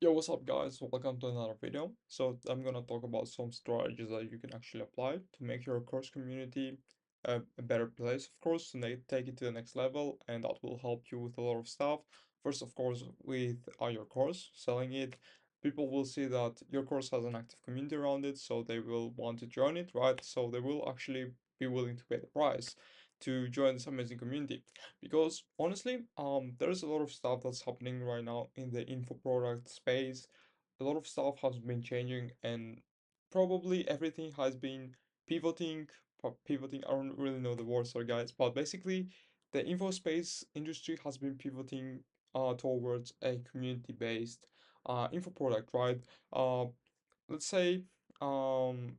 Yo, what's up, guys? Welcome to another video. So I'm gonna talk about some strategies that you can actually apply to make your course community a better place, of course, to take it to the next level, and that will help you with a lot of stuff. First, of course, with your course, selling it, people will see that your course has an active community around it, so they will want to join it, right? So they will actually be willing to pay the price to join this amazing community. Because honestly, there's a lot of stuff that's happening right now in the info product space. A lot of stuff has been changing, and probably everything has been pivoting. Pivoting, I don't really know the words, sorry guys, but basically, the info space industry has been pivoting towards a community-based info product, right? Uh, let's say um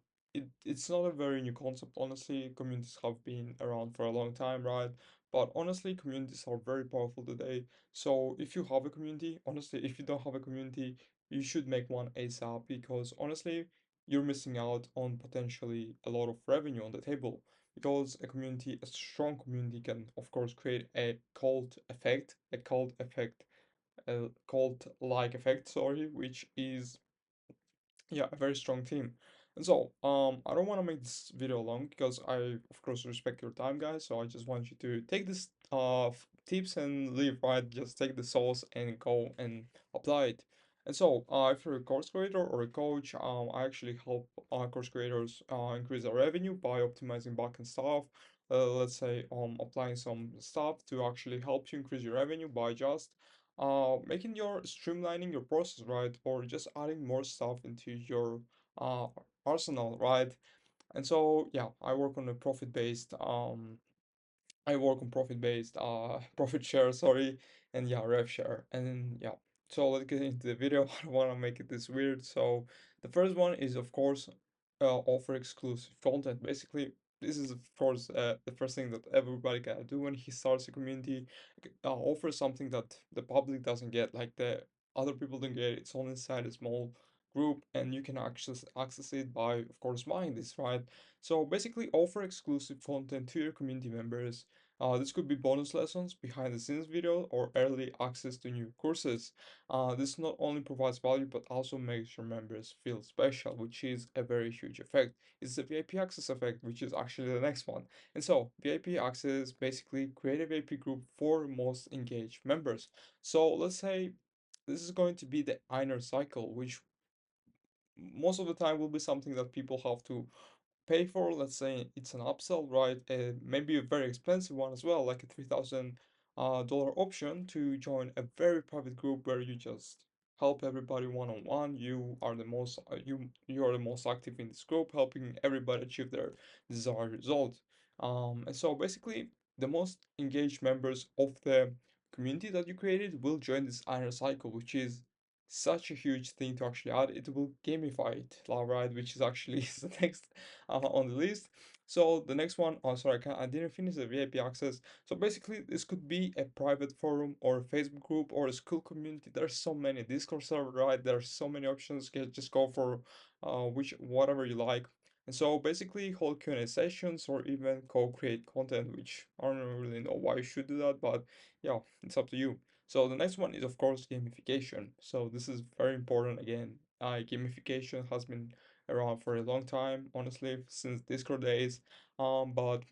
it's not a very new concept. Honestly, communities have been around for a long time, right? But honestly, communities are very powerful today. So if you have a community, honestly, if you don't have a community, you should make one ASAP, because honestly, you're missing out on potentially a lot of revenue on the table. Because a strong community can of course create a cult like effect, sorry, which is, yeah, a very strong team. And so, I don't want to make this video long because I, of course, respect your time, guys. So I just want you to take this tips and leave, right? Just take the sauce and go and apply it. And so, if you're a course creator or a coach, I actually help course creators increase their revenue by optimizing backend stuff. Let's say applying some stuff to actually help you increase your revenue by just making your streamlining your process, right? Or just adding more stuff into your uh arsenal, right? And so yeah, I work on profit-based profit share, sorry, and yeah, rev share. And yeah, so let's get into the video. I don't want to make it this weird. So the first one is of course offer exclusive content. Basically, this is of course the first thing that everybody gotta do when he starts a community. Offer something that the public doesn't get, like the other people don't get. It's all inside a small group, and you can access it by of course buying this, right? So basically, offer exclusive content to your community members. This could be bonus lessons, behind the scenes video, or early access to new courses. This not only provides value but also makes your members feel special, which is a very huge effect. It's the VIP access effect, which is actually the next one. And so, VIP access basically create a VIP group for most engaged members. So let's say this is going to be the inner cycle, which most of the time will be something that people have to pay for. Let's say it's an upsell, right? Maybe a very expensive one as well, like a $3,000 dollar option to join a very private group where you just help everybody one on one. You are the most active in this group, helping everybody achieve their desired result. And so basically, the most engaged members of the community that you created will join this inner cycle, which is such a huge thing to actually add. It will gamify it, right? Which is actually the next on the list. So the next one, oh sorry, I didn't finish the VIP access. So basically, this could be a private forum or a Facebook group or a school community. There's so many Discord server, right? There's so many options. Just go for which whatever you like. And so basically, hold Q&A sessions or even co-create content, which I don't really know why you should do that, but yeah, it's up to you. So the next one is of course gamification. So this is very important again. Gamification has been around for a long time, honestly, since Discord days. But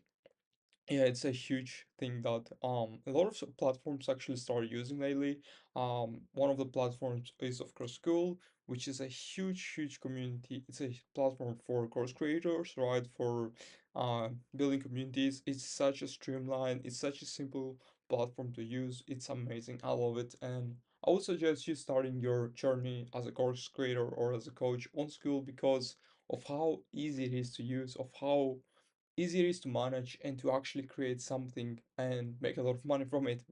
yeah, it's a huge thing that a lot of platforms actually start using lately. One of the platforms is of course School, which is a huge community. It's a platform for course creators, right? For building communities. It's such a streamlined, it's such a simple platform to use. It's amazing. I love it, and I would suggest you starting your journey as a course creator or as a coach on School because of how easy it is to use, of how easy it is to manage and to actually create something and make a lot of money from it,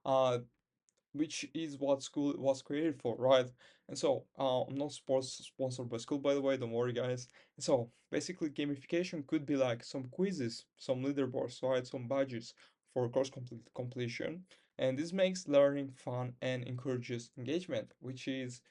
uh which is what School was created for, right? And so I'm not sponsored by School, by the way, don't worry guys. So basically gamification could be like some quizzes, some leaderboards, right? Some badges for completion. And this makes learning fun and encourages engagement, which is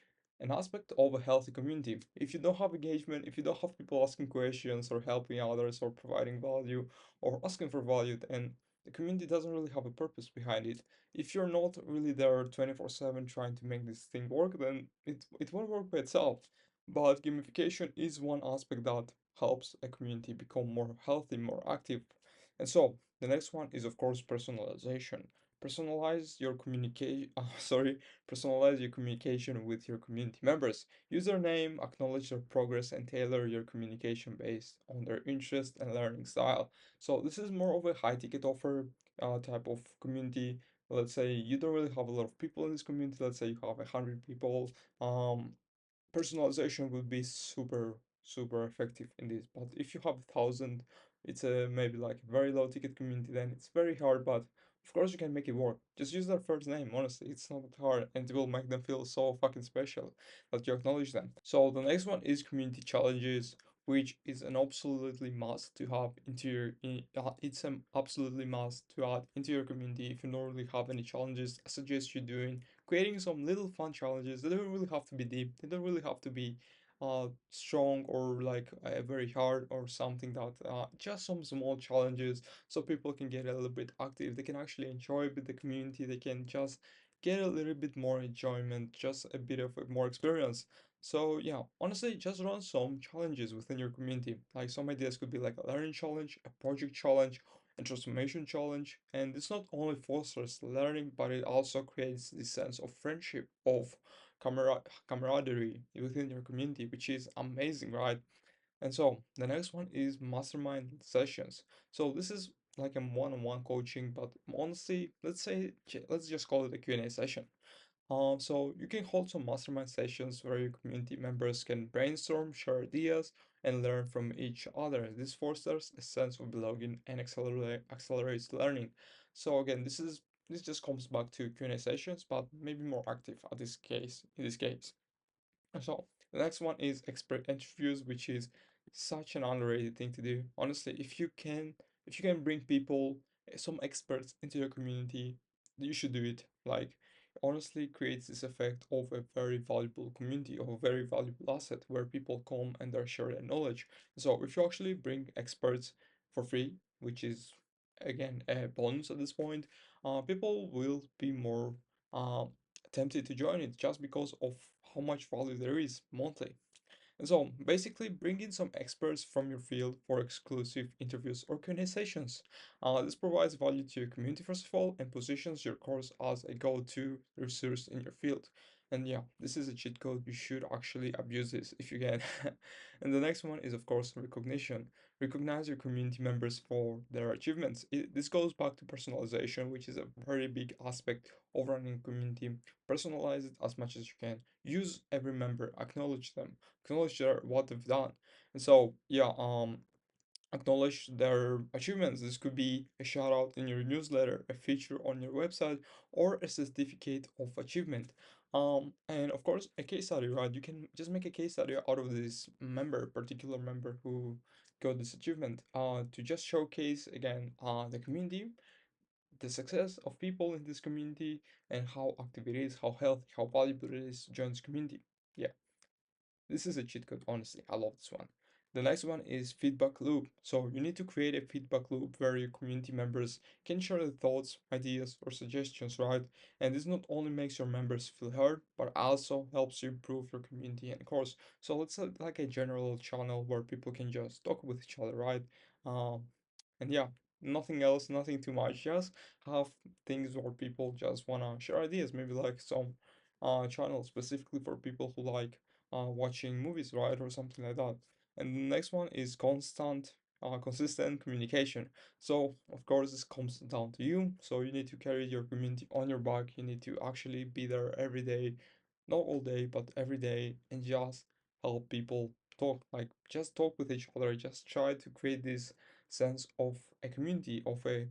an aspect of a healthy community. If you don't have engagement, if you don't have people asking questions or helping others or providing value or asking for value, then the community doesn't really have a purpose behind it. If you're not really there 24/7 trying to make this thing work, then it won't work by itself. But gamification is one aspect that helps a community become more healthy, more active. And so the next one is of course personalization. Personalize your communication, personalize your communication with your community members. Use their name, acknowledge their progress, and tailor your communication based on their interest and learning style. So this is more of a high ticket offer type of community. Let's say you don't really have a lot of people in this community. Let's say you have 100 people. Um, Personalization would be super effective in this. But if you have 1,000, it's a maybe like a very low ticket community, then it's very hard. But of course you can make it work. Just use their first name. Honestly, it's not that hard, and it will make them feel so fucking special that you acknowledge them. So the next one is community challenges, which is an absolutely must to have into your. It's an absolutely must to add into your community. If you don't really have any challenges, I suggest you doing creating some little fun challenges. They don't really have to be deep. They don't really have to be strong or like very hard or something that just some small challenges so people can get a little bit active. They can actually enjoy with the community. They can just get a little bit more enjoyment, just a bit of a more experience. So yeah, honestly, just run some challenges within your community. Like some ideas could be like a learning challenge, a project challenge, and transformation challenge. And this not only fosters learning, but it also creates this sense of friendship, of camaraderie within your community, which is amazing, right? And so the next one is mastermind sessions. So this is like a one-on-one coaching, but honestly, let's just call it a Q&A session. So you can hold some mastermind sessions where your community members can brainstorm, share ideas, and learn from each other. This fosters a sense of belonging and accelerates learning. So again, this just comes back to Q&A sessions, but maybe more active at this case, in this case. So the next one is expert interviews, which is such an underrated thing to do. Honestly, if you can bring people, some experts into your community, you should do it. Like honestly creates this effect of a very valuable community, of a very valuable asset where people come and they share their knowledge. So if you actually bring experts for free, which is again a bonus at this point, people will be more tempted to join it just because of how much value there is monthly. And so basically bring in some experts from your field for exclusive interviews or Q&A sessions. This provides value to your community first of all and positions your course as a go-to resource in your field. And yeah, this is a cheat code. You should actually abuse this if you can. And the next one is of course recognition. Recognize your community members for their achievements. This goes back to personalization, which is a very big aspect of running a community. Personalize it as much as you can. Use every member, acknowledge them, acknowledge what they've done. And so yeah, acknowledge their achievements. This could be a shout out in your newsletter, a feature on your website, or a certificate of achievement. And of course a case study, right? You can just make a case study out of this particular member who got this achievement, to just showcase again the community, the success of people in this community, and how active it is, how healthy, how valuable it is to join this community. Yeah, this is a cheat code, honestly. I love this one. The next one is feedback loop. So you need to create a feedback loop where your community members can share their thoughts, ideas, or suggestions, right? And this not only makes your members feel heard, but also helps you improve your community and course. So it's like a general channel where people can just talk with each other, right? Um, and yeah, nothing else, nothing too much. Just have things where people just wanna share ideas. Maybe like some channel specifically for people who like watching movies, right, or something like that. And the next one is consistent communication. So of course this comes down to you. So you need to carry your community on your back. You need to actually be there every day, not all day, but every day, and just help people talk. Like just talk with each other. Just try to create this sense of a community, of a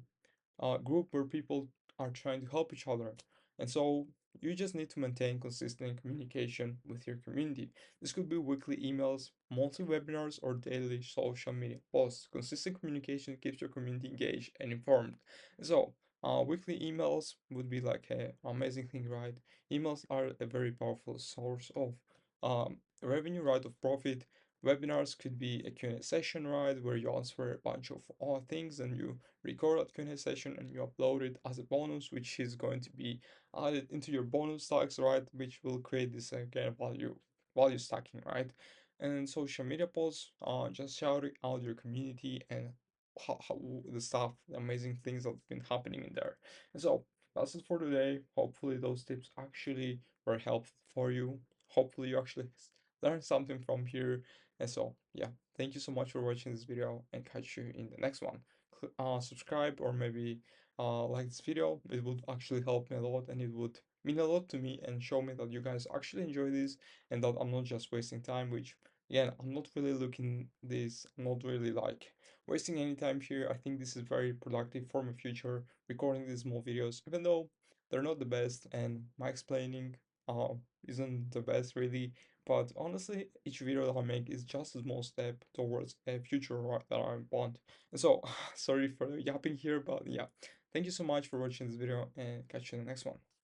group where people are trying to help each other. And so you just need to maintain consistent communication with your community. This could be weekly emails, monthly webinars, or daily social media posts. Consistent communication keeps your community engaged and informed. So, weekly emails would be like an amazing thing, right? Emails are a very powerful source of revenue, right, of profit, Webinars could be a Q&A session, right, where you answer a bunch of things and you record that Q&A session and you upload it as a bonus, which is going to be added into your bonus tags, right, which will create this again value stacking, right? And social media posts, just shouting out your community and how the stuff, the amazing things that's been happening in there. And so that's it for today. Hopefully those tips actually were helpful for you. Hopefully you actually learned something from here. And so yeah, thank you so much for watching this video and catch you in the next one. Subscribe or maybe like this video. It would actually help me a lot and it would mean a lot to me and show me that you guys actually enjoy this and that I'm not just wasting time, which again, I'm not really looking this, I'm not really like wasting any time here. I think this is very productive for my future, recording these small videos, even though they're not the best and my explaining uh, isn't the best really. But honestly, each video that I make is just a small step towards a future that I want. And so, sorry for the yapping here, but yeah, thank you so much for watching this video and catch you in the next one.